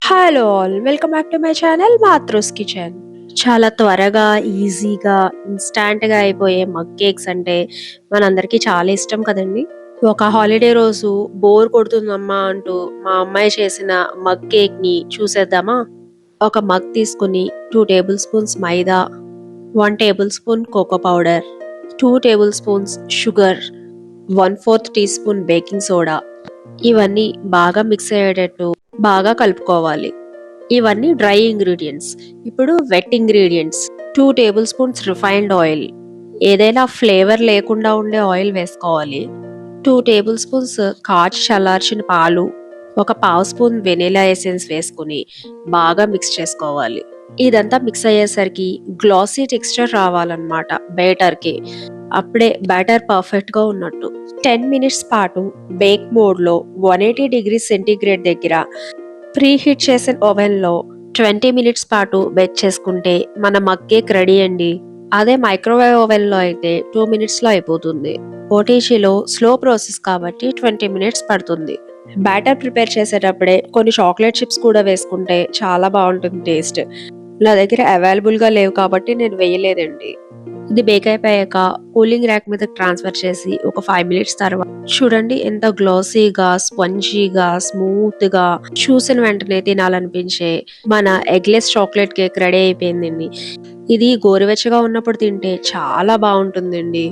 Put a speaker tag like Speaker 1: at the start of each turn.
Speaker 1: Hello all welcome back to my channel Mathru's kitchen. చాలా త్వరగా ఈజీగా ఇన్స్టాంట్గా అయిపోయే మగ్ కేక్స్ అంటే మనందరికీ చాలా ఇష్టం కదండి. ఒక హాలిడే రోజు బోర్ కొడుతుందమ్మా అంటూ మా అమ్మాయి చేసిన మగ్ కేక్ ని చూసేద్దామా. ఒక మగ్ తీసుకుని 2 tablespoons maida, 1 tablespoon cocoa powder, 2 tablespoons sugar, 1/4 teaspoon baking soda, ఇవన్నీ బాగా మిక్స్ అయ్యేటట్టు బాగా కలుపుకోవాలి. ఇవన్నీ డ్రై ఇంగ్రీడియంట్స్. ఇప్పుడు wet ingredients. 2 tablespoons refined oil. ఏదైనా ఫ్లేవర్ లేకుండా ఉండే ఆయిల్ వేసుకోవాలి. 2 టేబుల్ స్పూన్స్ కాచి చల్లార్చిన పాలు, ఒక పావు స్పూన్ వెనిలా ఎసెన్స్ వేసుకుని బాగా మిక్స్ చేసుకోవాలి. ఇదంతా మిక్స్ అయ్యేసరికి గ్లాసీ టెక్స్చర్ రావాలన్నమాట బేటర్కి. అప్పుడే బ్యాటర్ పర్ఫెక్ట్ గా ఉన్నట్టు. 10 మినిట్స్ పాటు బేక్ మోడ్ లో 180 డిగ్రీ సెంటీగ్రేడ్ దగ్గర ప్రీ హీట్ చేసిన ఓవెన్ లో 20 మినిట్స్ పాటు బేక్ చేసుకుంటే మన మగ్ కేక్ రెడీ అండి. అదే మైక్రోవేవ్ ఓవెన్ లో అయితే 2 మినిట్స్ లో అయిపోతుంది. ఓటీజీలో స్లో ప్రాసెస్ కాబట్టి 20 మినిట్స్ పడుతుంది. బ్యాటర్ ప్రిపేర్ చేసేటప్పుడే కొన్ని చాక్లెట్ చిప్స్ కూడా వేసుకుంటే చాలా బాగుంటుంది టేస్ట్. నా దగ్గర అవైలబుల్ గా లేవు కాబట్టి నేను వేయలేదండి. ఇది బేక్ అయిపోయాక కూలింగ్ ర్యాక్ మీద ట్రాన్స్ఫర్ చేసి ఒక 5 మినిట్స్ తర్వాత చూడండి ఎంత గ్లాసీగా, స్పంజీగా, స్మూత్ గా, చూసిన వెంటనే తినాలనిపించే మన ఎగ్లెస్ చాక్లెట్ కేక్ రెడీ అయిపోయిందండి. ఇది గోరువెచ్చగా ఉన్నప్పుడు తింటే చాలా బాగుంటుందండి.